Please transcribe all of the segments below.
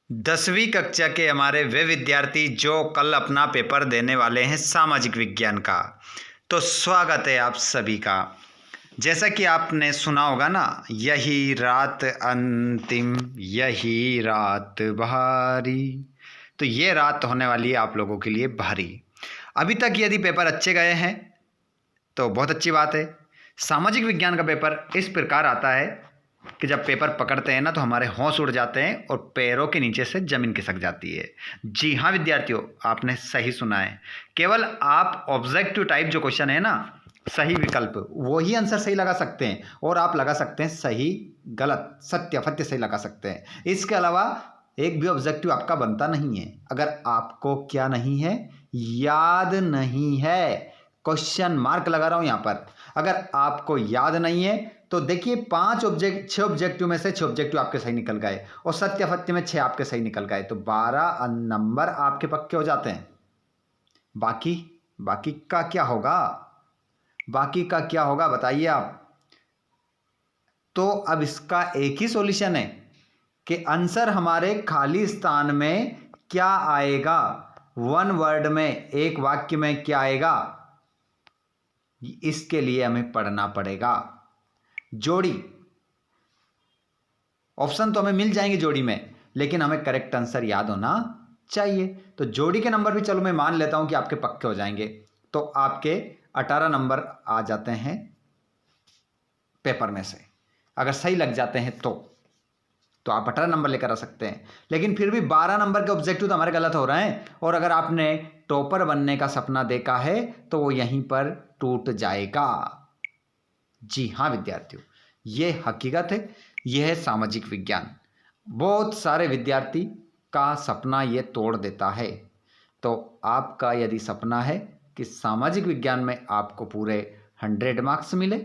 10वीं कक्षा के हमारे वे विद्यार्थी जो कल अपना पेपर देने वाले हैं सामाजिक विज्ञान का, तो स्वागत है आप सभी का। जैसा कि आपने सुना होगा ना, यही रात अंतिम, यही रात भारी। तो ये रात होने वाली है आप लोगों के लिए भारी। अभी तक यदि पेपर अच्छे गए हैं तो बहुत अच्छी बात है। सामाजिक विज्ञान का पेपर इस प्रकार आता है कि जब पेपर पकड़ते हैं ना तो हमारे होश उड़ जाते हैं और पैरों के नीचे से जमीन खिसक जाती है। जी हाँ विद्यार्थियों, आपने सही सुना है। केवल आप ऑब्जेक्टिव टाइप जो क्वेश्चन है ना, सही विकल्प वही आंसर सही लगा सकते हैं, और आप लगा सकते हैं सही गलत सत्य अफत्य सही लगा सकते हैं। इसके अलावा एक भी ऑब्जेक्टिव आपका बनता नहीं है अगर आपको क्या नहीं है, याद नहीं है। क्वेश्चन मार्क लगा रहा हूं यहां पर। अगर आपको याद नहीं है तो देखिए 6 ऑब्जेक्टिव में से 6 ऑब्जेक्टिव आपके सही निकल गए और सत्य असत्य में 6 आपके सही निकल गए, तो 12 नंबर आपके पक्के हो जाते हैं। बाकी का क्या होगा? बाकी का क्या होगा बताइए आप। तो अब इसका एक ही सॉल्यूशन है कि आंसर हमारे खाली स्थान में क्या आएगा, वन वर्ड में, एक वाक्य में क्या आएगा, इसके लिए हमें पढ़ना पड़ेगा। जोड़ी ऑप्शन तो हमें मिल जाएंगे जोड़ी में, लेकिन हमें करेक्ट आंसर याद होना चाहिए। तो जोड़ी के नंबर भी चलो मैं मान लेता हूं कि आपके पक्के हो जाएंगे, तो आपके 18 नंबर आ जाते हैं पेपर में से। अगर सही लग जाते हैं तो आप 18 नंबर लेकर आ सकते हैं, लेकिन फिर भी 12 नंबर के ऑब्जेक्टिव तो हमारे गलत हो रहे हैं, और अगर आपने टॉपर बनने का सपना देखा है तो वो यहीं पर टूट जाएगा। जी हाँ विद्यार्थियों, ये हकीकत है, यह है सामाजिक विज्ञान। बहुत सारे विद्यार्थी का सपना ये तोड़ देता है। तो आपका यदि सपना है कि सामाजिक विज्ञान में आपको पूरे 100 मार्क्स मिले,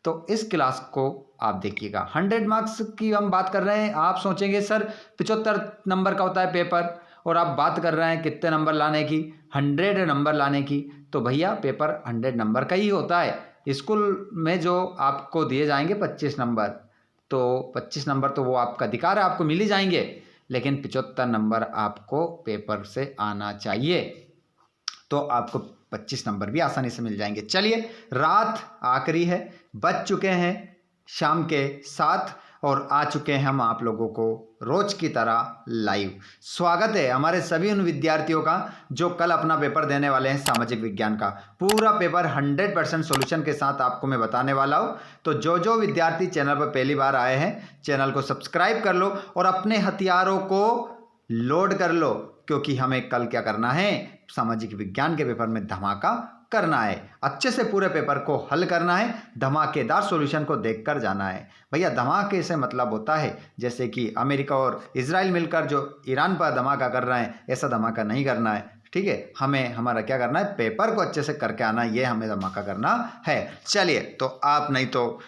तो इस क्लास को आप देखिएगा। 100 मार्क्स की हम बात कर रहे हैं। आप सोचेंगे सर 75 नंबर का होता है पेपर, और आप बात कर रहे हैं कितने नंबर लाने की, 100 नंबर लाने की। तो भैया पेपर 100 नंबर का ही होता है। स्कूल में जो आपको दिए जाएंगे 25 नंबर, तो 25 नंबर तो वो आपका अधिकार है, आपको मिल ही जाएंगे, लेकिन 75 नंबर आपको पेपर से आना चाहिए, तो आपको 25 नंबर भी आसानी से मिल जाएंगे। चलिए, रात आखिरी है, बज चुके हैं शाम के 7 और आ चुके हैं हम आप लोगों को रोज की तरह लाइव। स्वागत है हमारे सभी उन विद्यार्थियों का जो कल अपना पेपर देने वाले हैं सामाजिक विज्ञान का। पूरा पेपर 100% सॉल्यूशन के साथ आपको मैं बताने वाला हूं। तो जो विद्यार्थी चैनल पर पहली बार आए हैं, चैनल को सब्सक्राइब कर लो और अपने हथियारों को लोड कर लो, क्योंकि हमें कल क्या करना है, सामाजिक विज्ञान के पेपर में धमाका करना है। अच्छे से पूरे पेपर को हल करना है, धमाकेदार सॉल्यूशन को देखकर जाना है। भैया धमाके से मतलब होता है जैसे कि अमेरिका और इजराइल मिलकर जो ईरान पर धमाका कर रहे हैं, ऐसा धमाका नहीं करना है। ठीक है, हमें हमारा क्या करना है, पेपर को अच्छे से करके आना है, ये हमें धमाका करना है। चलिए, तो आप नहीं तो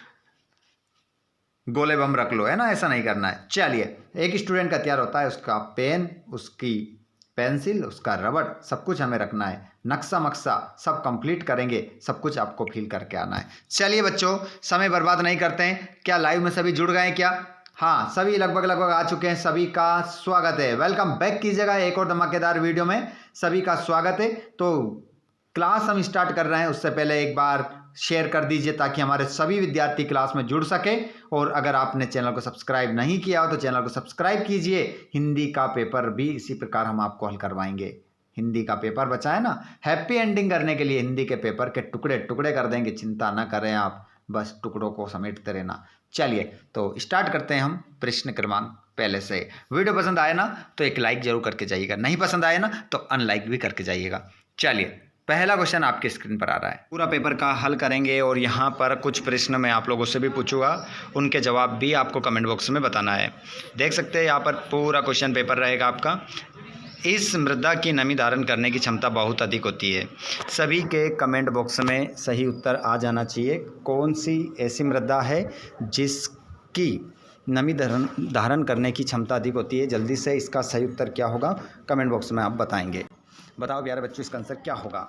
गोले बम रख लो, है ना, ऐसा नहीं करना है। चलिए, एक स्टूडेंट का तैयार होता है, उसका पेन, उसकी पेंसिल, उसका रबड़, सब कुछ हमें रखना है। नक्शा मक्सा सब कंप्लीट करेंगे, सब कुछ आपको फिल करके आना है। चलिए बच्चों, समय बर्बाद नहीं करते हैं। क्या लाइव में सभी जुड़ गए क्या? हाँ, सभी लगभग आ चुके हैं। सभी का स्वागत है, वेलकम बैक कीजिएगा एक और धमाकेदार वीडियो में। सभी का स्वागत है। तो क्लास हम स्टार्ट कर रहे हैं, उससे पहले एक बार शेयर कर दीजिए ताकि हमारे सभी विद्यार्थी क्लास में जुड़ सके। और अगर आपने चैनल को सब्सक्राइब नहीं किया हो तो चैनल को सब्सक्राइब कीजिए। हिंदी का पेपर भी इसी प्रकार हम आपको हल करवाएंगे। हिंदी का पेपर बचा है ना, हैप्पी एंडिंग करने के लिए हिंदी के पेपर के टुकड़े टुकड़े कर देंगे, चिंता ना करें आप, बस टुकड़ों को समेटते रहना। चलिए, तो स्टार्ट करते हैं हम प्रश्न क्रमांक पहले से। वीडियो पसंद आए ना तो एक लाइक जरूर करके जाइएगा, नहीं पसंद आए ना तो अनलाइक भी करके जाइएगा। चलिए, पहला क्वेश्चन आपके स्क्रीन पर आ रहा है, पूरा पेपर का हल करेंगे और यहाँ पर कुछ प्रश्न मैं आप लोगों से भी पूछूंगा, उनके जवाब भी आपको कमेंट बॉक्स में बताना है। देख सकते हैं यहाँ पर पूरा क्वेश्चन पेपर रहेगा आपका। इस मृदा की नमी धारण करने की क्षमता बहुत अधिक होती है। सभी के कमेंट बॉक्स में सही उत्तर आ जाना चाहिए। कौन सी ऐसी मृदा है जिसकी नमी धारण करने की क्षमता अधिक होती है? जल्दी से इसका सही उत्तर क्या होगा कमेंट बॉक्स में आप बताएंगे। बताओ प्यारे बच्चों, इसका आंसर क्या होगा?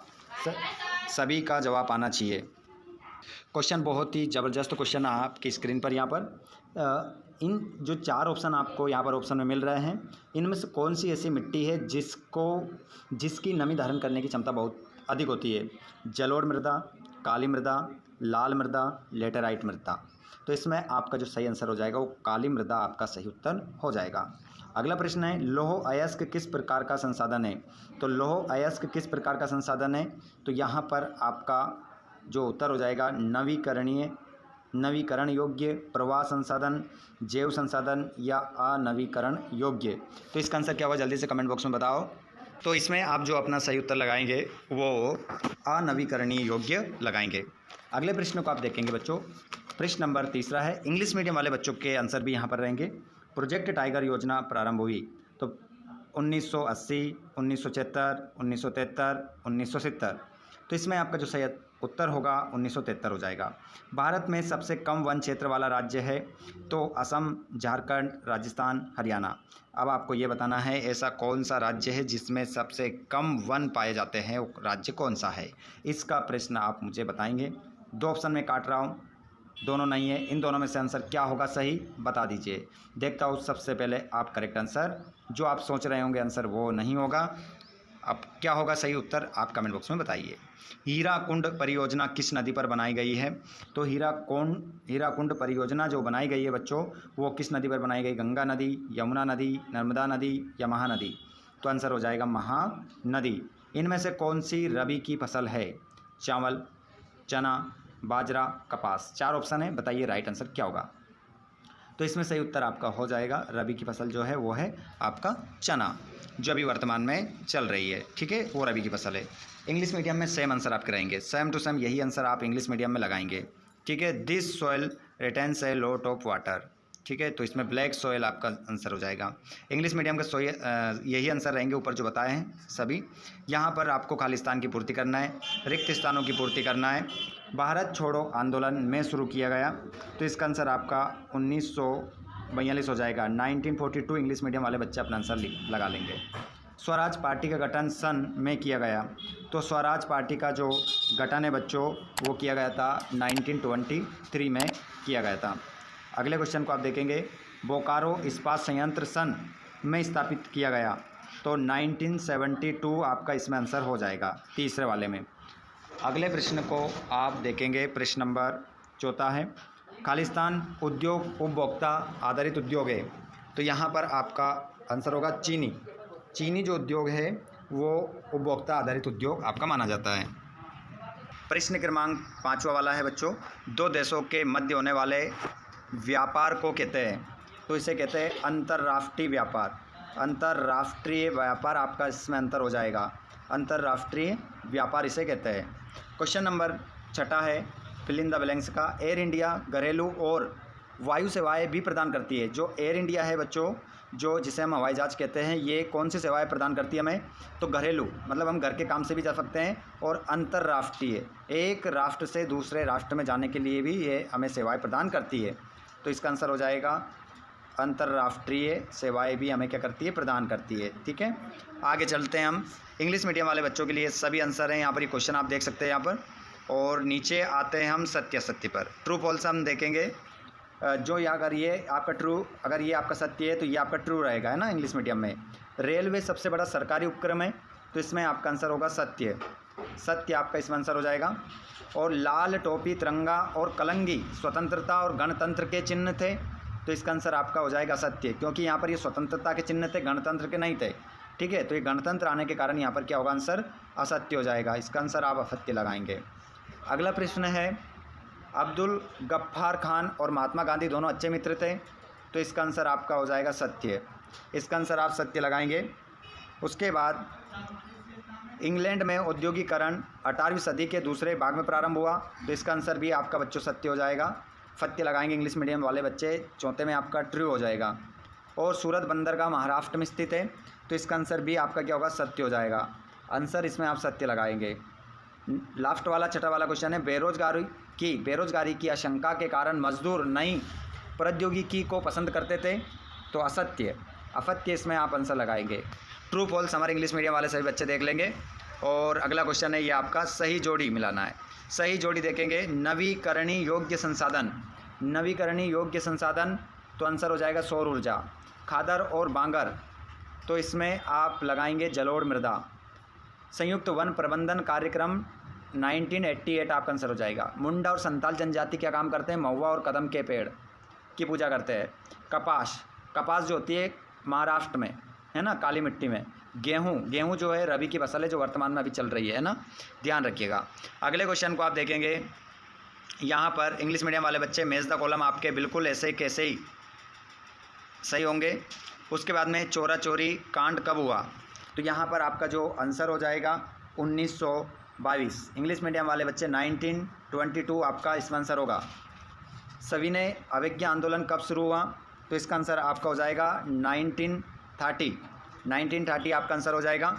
सभी का जवाब आना चाहिए। क्वेश्चन बहुत ही ज़बरदस्त क्वेश्चन आपकी स्क्रीन पर यहाँ पर इन जो 4 ऑप्शन आपको यहाँ पर ऑप्शन में मिल रहे हैं, इनमें से कौन सी ऐसी मिट्टी है जिसकी नमी धारण करने की क्षमता बहुत अधिक होती है? जलोढ़ मृदा, काली मृदा, लाल मृदा, लेटेराइट मृदा। तो इसमें आपका जो सही आंसर हो जाएगा वो काली मृदा आपका सही उत्तर हो जाएगा। अगला प्रश्न है, लौह अयस्क किस प्रकार का संसाधन है? तो लौह अयस्क किस प्रकार का संसाधन है? तो यहाँ पर आपका जो उत्तर हो जाएगा नवीकरण योग्य, प्रवाह संसाधन, जैव संसाधन या अनवीकरण योग्य। तो इसका आंसर क्या होगा, जल्दी से कमेंट बॉक्स में बताओ। तो इसमें आप जो अपना सही उत्तर लगाएंगे वो अनवीकरणीय योग्य लगाएंगे। अगले प्रश्न को आप देखेंगे बच्चों, प्रश्न नंबर 3 है, इंग्लिश मीडियम वाले बच्चों के आंसर भी यहाँ पर रहेंगे। प्रोजेक्ट टाइगर योजना प्रारंभ हुई तो 1980, 1976, 1973, 1970। तो इसमें आपका जो सही उत्तर होगा 1973 हो जाएगा। भारत में सबसे कम वन क्षेत्र वाला राज्य है तो असम, झारखंड, राजस्थान, हरियाणा। अब आपको ये बताना है ऐसा कौन सा राज्य है जिसमें सबसे कम वन पाए जाते हैं, वो राज्य कौन सा है? इसका प्रश्न आप मुझे बताएंगे। 2 ऑप्शन में काट रहा हूँ, दोनों नहीं है, इन दोनों में से आंसर क्या होगा सही बता दीजिए। देखता हूँ सबसे पहले आप करेक्ट आंसर जो आप सोच रहे होंगे आंसर वो नहीं होगा। अब क्या होगा सही उत्तर आप कमेंट बॉक्स में बताइए। हीराकुंड परियोजना किस नदी पर बनाई गई है? तो हीराकुंड परियोजना जो बनाई गई है बच्चों वो किस नदी पर बनाई गई? गंगा नदी, यमुना नदी, नर्मदा नदी या महानदी? तो आंसर हो जाएगा महानदी। इनमें से कौन सी रबी की फसल है? चावल, चना, बाजरा, कपास। 4 ऑप्शन है, बताइए राइट आंसर क्या होगा। तो इसमें सही उत्तर आपका हो जाएगा रबी की फसल जो है वो है आपका चना, जो अभी वर्तमान में चल रही है, ठीक है, वो रबी की फसल है। इंग्लिश मीडियम में सेम आंसर आपके रहेंगे, सेम टू सेम यही आंसर आप इंग्लिश मीडियम में लगाएंगे, ठीक है। This soil retains a lot of water, ठीक है, तो इसमें ब्लैक सॉइल आपका आंसर हो जाएगा। इंग्लिश मीडियम का यही आंसर रहेंगे ऊपर जो बताए हैं सभी। यहाँ पर आपको खालिस्तान की पूर्ति करना है, रिक्त स्थानों की पूर्ति करना है। भारत छोड़ो आंदोलन में शुरू किया गया, तो इसका आंसर आपका 1942 हो जाएगा। 1942 इंग्लिश मीडियम वाले बच्चे अपना आंसर लगा लेंगे। स्वराज पार्टी का गठन सन में किया गया, तो स्वराज पार्टी का जो गठन है बच्चों वो किया गया था 1923 में किया गया था। अगले क्वेश्चन को आप देखेंगे, बोकारो इस्पात संयंत्र सन में स्थापित किया गया, तो 1972 आपका इसमें आंसर हो जाएगा तीसरे वाले में। अगले प्रश्न को आप देखेंगे, प्रश्न नंबर 4 है, खालिस्तान उद्योग उपभोक्ता आधारित उद्योग है, तो यहाँ पर आपका आंसर होगा चीनी जो उद्योग है वो उपभोक्ता आधारित उद्योग आपका माना जाता है। प्रश्न क्रमांक 5वां वाला है बच्चों, 2 देशों के मध्य होने वाले व्यापार को कहते हैं, तो इसे कहते हैं अंतर्राष्ट्रीय व्यापार। अंतर्राष्ट्रीय व्यापार आपका इसमें अंतर हो जाएगा, अंतर्राष्ट्रीय व्यापार इसे कहते हैं। क्वेश्चन नंबर 6 है, फिल इन द ब्लैंक्स का। एयर इंडिया घरेलू और वायु सेवाएं भी प्रदान करती है। जो एयर इंडिया है बच्चों, जो जिसे हम हवाई जहाज़ कहते हैं, ये कौन सी सेवाएं प्रदान करती है हमें? तो घरेलू मतलब हम घर के काम से भी जा सकते हैं, और अंतर्राष्ट्रीय एक राष्ट्र से दूसरे राष्ट्र में जाने के लिए भी ये हमें सेवाएं प्रदान करती है। तो इसका आंसर हो जाएगा अंतर्राष्ट्रीय सेवाएं भी हमें क्या करती है? प्रदान करती है, ठीक है। आगे चलते हैं हम। इंग्लिश मीडियम वाले बच्चों के लिए सभी आंसर हैं यहाँ पर, ये क्वेश्चन आप देख सकते हैं यहाँ पर। और नीचे आते हैं हम सत्य पर, ट्रू फॉल्स हम देखेंगे। जो या अगर ये आपका ट्रू, अगर ये आपका सत्य है तो ये आपका ट्रू रहेगा, है ना। इंग्लिश मीडियम में रेलवे सबसे बड़ा सरकारी उपक्रम है, तो इसमें आपका आंसर होगा सत्य आपका इसमें आंसर हो जाएगा। और लाल टोपी, तिरंगा और कलंगी स्वतंत्रता और गणतंत्र के चिन्ह थे, तो इसका आंसर आपका हो जाएगा सत्य, क्योंकि यहाँ पर ये स्वतंत्रता के चिन्ह थे, गणतंत्र के नहीं थे, ठीक है। तो ये गणतंत्र आने के कारण यहाँ पर क्या होगा? आंसर असत्य हो जाएगा, इसका आंसर आप असत्य लगाएंगे। अगला प्रश्न है, अब्दुल गफ्फार खान और महात्मा गांधी दोनों अच्छे मित्र थे, तो इसका आंसर आपका हो जाएगा सत्य, इसका आंसर आप सत्य लगाएंगे। उसके बाद इंग्लैंड में औद्योगिकरण 18वीं सदी के दूसरे भाग में प्रारंभ हुआ, तो इसका आंसर भी आपका बच्चों सत्य हो जाएगा, सत्य लगाएंगे इंग्लिश मीडियम वाले बच्चे। चौथे में आपका ट्रू हो जाएगा। और सूरत बंदरगाह महाराष्ट्र में स्थित है, तो इसका आंसर भी आपका क्या होगा? सत्य हो जाएगा, आंसर इसमें आप सत्य लगाएंगे। लास्ट वाला 6वां वाला क्वेश्चन है, बेरोजगारी की आशंका के कारण मजदूर नई प्रौद्योगिकी को पसंद करते थे, तो असत्य इसमें आप आंसर लगाएंगे। ट्रू फॉल्स हमारे इंग्लिश मीडियम वाले सभी बच्चे देख लेंगे। और अगला क्वेश्चन है, ये आपका सही जोड़ी मिलाना है। सही जोड़ी देखेंगे, नवीकरणीय योग्य संसाधन तो आंसर हो जाएगा सौर ऊर्जा। खादर और बांगर, तो इसमें आप लगाएंगे जलोढ़ मृदा। संयुक्त वन प्रबंधन कार्यक्रम 1988 आपका आंसर हो जाएगा। मुंडा और संताल जनजाति क्या काम करते हैं? महुआ और कदम के पेड़ की पूजा करते हैं। कपास जो होती है महाराष्ट्र में, है ना, काली मिट्टी में। गेहूँ जो है रबी की फसल है, जो वर्तमान में अभी चल रही है ना, ध्यान रखिएगा। अगले क्वेश्चन को आप देखेंगे, यहाँ पर इंग्लिश मीडियम वाले बच्चे मेज द कॉलम आपके बिल्कुल ऐसे कैसे ही सही होंगे। उसके बाद में चोरा चोरी कांड कब हुआ? तो यहाँ पर आपका जो आंसर हो जाएगा 1922। इंग्लिश मीडियम वाले बच्चे 1922 आपका इसका आंसर होगा। सविनय अवज्ञा आंदोलन कब शुरू हुआ? तो इसका आंसर आपका हो जाएगा 1930 आपका आंसर हो जाएगा।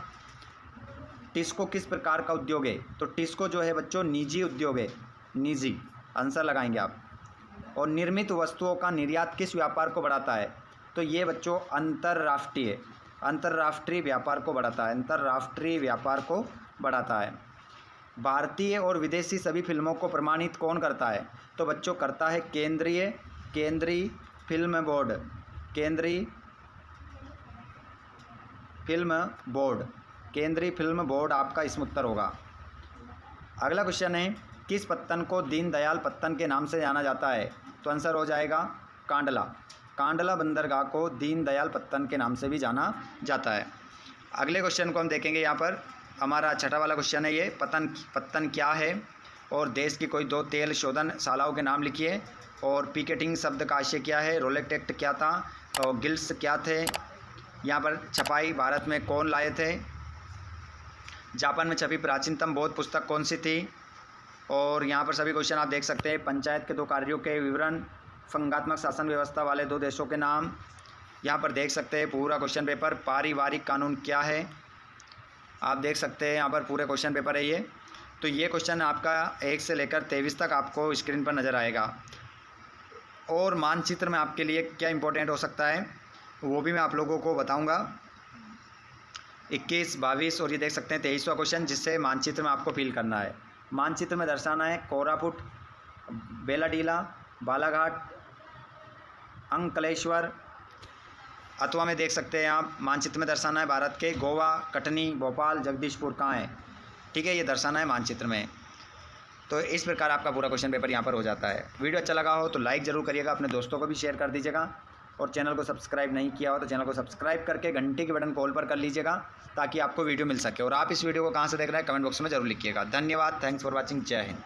टिस्को किस प्रकार का उद्योग है? तो टिस्को जो है बच्चों निजी उद्योग है, निजी, आंसर लगाएंगे आप। और निर्मित वस्तुओं का निर्यात किस व्यापार को बढ़ाता है? तो ये बच्चों अंतर्राष्ट्रीय व्यापार को बढ़ाता है, अंतर्राष्ट्रीय व्यापार को बढ़ाता है। भारतीय और विदेशी सभी फिल्मों को प्रमाणित कौन करता है? तो बच्चों करता है केंद्रीय फिल्म बोर्ड, केंद्रीय फिल्म बोर्ड आपका इसमें उत्तर होगा। अगला क्वेश्चन है, किस पत्तन को दीनदयाल पत्तन के नाम से जाना जाता है? तो आंसर हो जाएगा कांडला बंदरगाह को दीनदयाल पत्तन के नाम से भी जाना जाता है। अगले क्वेश्चन को हम देखेंगे, यहाँ पर हमारा छठा वाला क्वेश्चन है ये, पत्तन क्या है? और देश की कोई 2 तेल शोधनशालाओं के नाम लिखिए। और पिकेटिंग शब्द का आशय क्या है? रोलेट एक्ट क्या था? और गिल्ड्स क्या थे? यहाँ पर छपाई भारत में कौन लाए थे? जापान में छपी प्राचीनतम बौद्ध पुस्तक कौन सी थी? और यहाँ पर सभी क्वेश्चन आप देख सकते हैं। पंचायत के 2 कार्यों के विवरण, संघात्मक शासन व्यवस्था वाले 2 देशों के नाम, यहाँ पर देख सकते हैं पूरा क्वेश्चन पेपर। पारिवारिक कानून क्या है? आप देख सकते हैं यहाँ पर पूरे क्वेश्चन पेपर है ये। तो ये क्वेश्चन आपका 1 से लेकर 23 तक आपको स्क्रीन पर नज़र आएगा। और मानचित्र में आपके लिए क्या इंपॉर्टेंट हो सकता है वो भी मैं आप लोगों को बताऊंगा। 21, 22 और ये देख सकते हैं 23वां क्वेश्चन, जिससे मानचित्र में आपको फिल करना है। मानचित्र में दर्शाना है कोरापुट, बेलाडीला, बालाघाट, अंकलेश्वर। अथवा में देख सकते हैं आप मानचित्र में दर्शाना है भारत के गोवा, कटनी, भोपाल, जगदीशपुर कहाँ है, ठीक है, ये दर्शाना है मानचित्र में। तो इस प्रकार आपका पूरा क्वेश्चन पेपर यहाँ पर हो जाता है। वीडियो अच्छा लगा हो तो लाइक ज़रूर करिएगा, अपने दोस्तों को भी शेयर कर दीजिएगा। और चैनल को सब्सक्राइब नहीं किया हो तो चैनल को सब्सक्राइब करके घंटी के बटन को ऑल पर कर लीजिएगा, ताकि आपको वीडियो मिल सके। और आप इस वीडियो को कहाँ से देख रहे हैं कमेंट बॉक्स में ज़रूर लिखिएगा। धन्यवाद, थैंक्स फॉर वॉचिंग, जय हिंद।